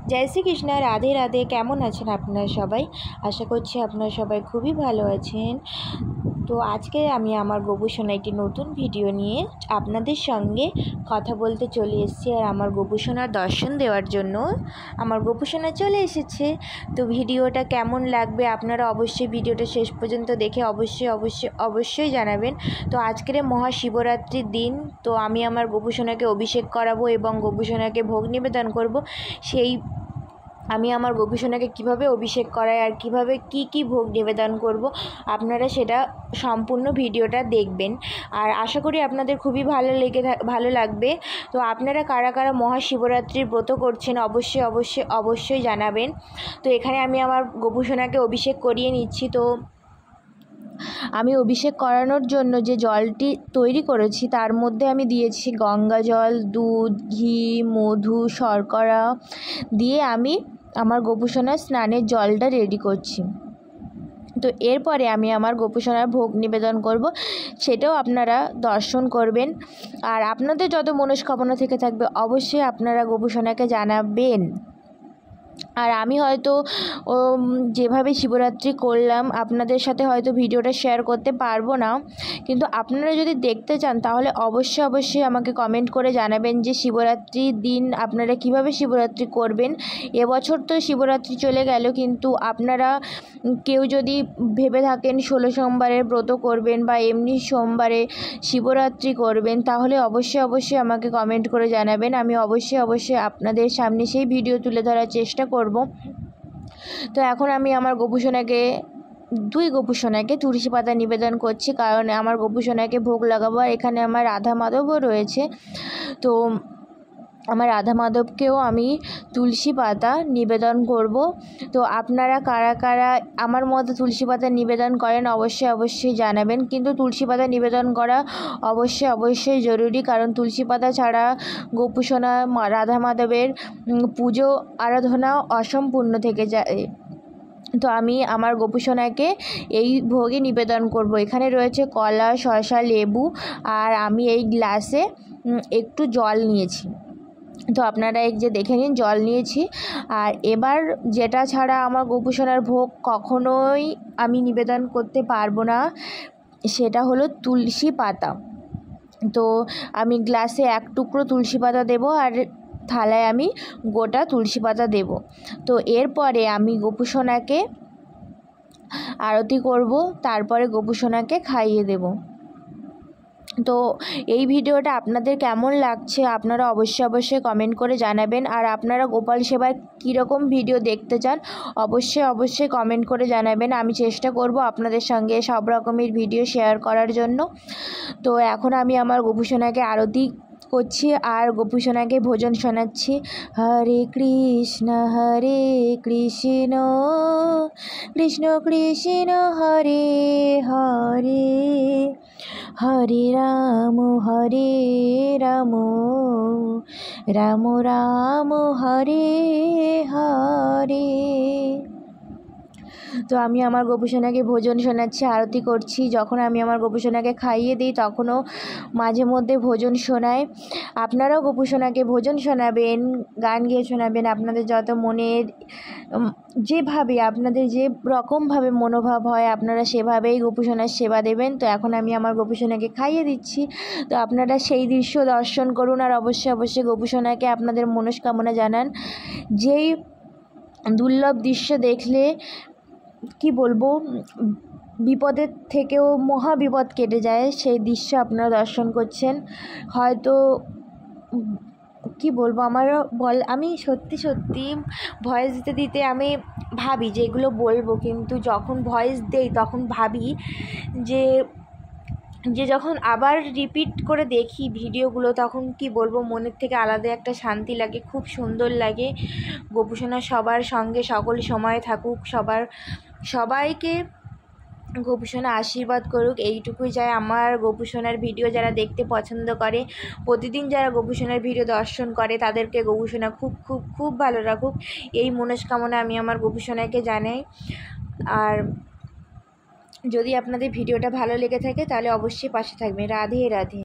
जय श्री कृष्ण राधे राधे। केमन आছেন আপনারা সবাই? আশা করছি আপনারা সবাই খুবই ভালো আছেন। তো আজকে আমি আমার গোপুসোনা একটি নতুন ভিডিও নিয়ে আপনাদের সঙ্গে কথা বলতে চলে এসেছি। আর আমার গোপুসোনার দর্শন দেওয়ার জন্য আমার গোপুসোনা চলে এসেছে। তো ভিডিওটা কেমন লাগবে আপনারা অবশ্যই ভিডিওটা শেষ পর্যন্ত দেখে অবশ্যই জানাবেন। তো আজকের মহাশিবরাত্রির দিন, তো আমি আমার গোপুসোনাকে অভিষেক করাবো এবং গোপুসোনাকে ভোগ নিবেদন করব। সেই আমি আমার গোপুসোনাকে কিভাবে অভিষেক করাই আর কিভাবে কি ভোগ নিবেদন করব, আপনারা সেটা সম্পূর্ণ ভিডিওটা দেখবেন। আর আশা করি আপনাদের খুবই ভালো লাগবে। তো আপনারা কারা কারা মহাশিবরাত্রির ব্রত করছেন অবশ্যই জানাবেন। তো এখানে আমি আমার গোপুসোনাকে অভিষেক করিয়ে নিচ্ছি। তো আমি অভিষেক করানোর জন্য যে জলটি তৈরি করেছি তার মধ্যে আমি দিয়েছি গঙ্গা জল, দুধ, ঘি, মধু, শর্করা দিয়ে আমি আমার গোপুসোনার স্নানের জলটা রেডি করছি। তো এরপরে আমি আমার গোপুসোনার ভোগ নিবেদন করব, সেটাও আপনারা দর্শন করবেন। আর আপনাদের যত মনস্কামনা থেকে থাকবে অবশ্যই আপনারা গোপুসোনাকে জানাবেন। আর আমি হয়তো যেভাবে শিবরাত্রি করলাম আপনাদের সাথে হয়তো ভিডিওটা শেয়ার করতে পারবো না, কিন্তু আপনারা যদি দেখতে চান তাহলে অবশ্যই আমাকে কমেন্ট করে জানাবেন যে শিবরাত্রির দিন আপনারা কিভাবে শিবরাত্রি করবেন। এবছর তো শিবরাত্রি চলে গেল, কিন্তু আপনারা কেউ যদি ভেবে থাকেন 16 সোমবারের ব্রত করবেন বা এমনি সোমবারে শিবরাত্রি করবেন তাহলে অবশ্যই আমাকে কমেন্ট করে জানাবেন। আমি অবশ্যই আপনাদের সামনে সেই ভিডিও তুলে ধরার চেষ্টা করব। তো এখন আমি আমার দুই গোপুসোনাকে তুলসী পাতা নিবেদন করছি, কারণ আমার গোপুসোনাকে ভোগ লাগাবো। আর এখানে আমার রাধা মাধবও রয়েছে। তো আমার রাধা মাধবকেও আমি তুলসী পাতা নিবেদন করব। তো আপনারা কারা কারা আমার মতো তুলসী পাতা নিবেদন করেন অবশ্যই জানাবেন। কিন্তু তুলসী পাতা নিবেদন করা অবশ্যই জরুরি, কারণ তুলসী পাতা ছাড়া গোপুসোনা রাধা মাধবের পুজো আরাধনা অসম্পূর্ণ থেকে যায়। তো আমি আমার গোপুসোনাকে এই ভোগে নিবেদন করব। এখানে রয়েছে কলা, শসা, লেবু, আর আমি এই গ্লাসে একটু জল নিয়েছি। তো আপনারা এই যে দেখে নিন, জল নিয়েছি। আর এবার যেটা ছাড়া আমার গোপুসোনার ভোগ কখনোই আমি নিবেদন করতে পারবো না, সেটা হলো তুলসী পাতা। তো আমি গ্লাসে এক টুকরো তুলসী পাতা দেবো আর থালায় আমি গোটা তুলসী পাতা দেব। তো এরপরে আমি গোপুসোনাকে আরতি করব, তারপরে গোপুসোনাকে খাইয়ে দেব। তো এই ভিডিওটা আপনাদের কেমন লাগছে আপনারা অবশ্যই কমেন্ট করে জানাবেন। আর আপনারা গোপাল সেবার কীরকম ভিডিও দেখতে চান অবশ্যই কমেন্ট করে জানাবেন। আমি চেষ্টা করব আপনাদের সঙ্গে সব রকমের ভিডিও শেয়ার করার জন্য। তো এখন আমি আমার গোপুসোনাকে আরতি করছি আর গোপুসোনাকে ভোজন শোনাচ্ছি। হরে কৃষ্ণ কৃষ্ণ কৃষ্ণ হরে হরে, হরে রাম রাম রাম হরে হরে। তো আমি আমার গোপুসোনাকে ভোজন শোনাচ্ছি, আরতি করছি। যখন আমি আমার গোপুসোনাকে খাইয়ে দিই তখনও মাঝে মধ্যে ভোজন শোনাই। আপনারাও গোপুসোনাকে ভোজন শোনাবেন, গান গেয়ে শোনাবেন। আপনাদের যত মনের যেভাবে আপনাদের যে রকমভাবে মনোভাব হয় আপনারা সেভাবেই গোপুসোনার সেবা দেবেন। তো এখন আমি আমার গোপুসোনাকে খাইয়ে দিচ্ছি। তো আপনারা সেই দৃশ্য দর্শন করুন আর অবশ্যই গোপুসোনাকে আপনাদের মনস্কামনা জানান। যেই দুর্লভ দৃশ্য দেখলে কি বলবো, বিপদের থেকেও মহাবিপদ কেটে যায়, সেই দৃশ্য আপনারা দর্শন করছেন। হয়তো কি বলবো, আমি সত্যি ভয়েস দিতে আমি ভাবি যে এগুলো বলবো, কিন্তু যখন ভয়েস দেই তখন ভাবি যে যখন আবার রিপিট করে দেখি ভিডিওগুলো তখন কি বলবো, মনের থেকে আলাদা একটা শান্তি লাগে, খুব সুন্দর লাগে। গোপুসোনা সবার সঙ্গে সকল সময় থাকুক, সবাইকে গোপুসোনা আশীর্বাদ করুক, এইটুকুই চাই। আমার গোপুসোনার ভিডিও যারা দেখতে পছন্দ করে, প্রতিদিন যারা গোপুসোনার ভিডিও দর্শন করে তাদেরকে গোপুসোনা খুব ভালো রাখুক, এই মনস্কামনা আমি আমার গোপুসোনাকে জানাই। আর যদি আপনাদের ভিডিওটা ভালো লেগে থাকে তাহলে অবশ্যই পাশে থাকবেন। রাধে রাধে।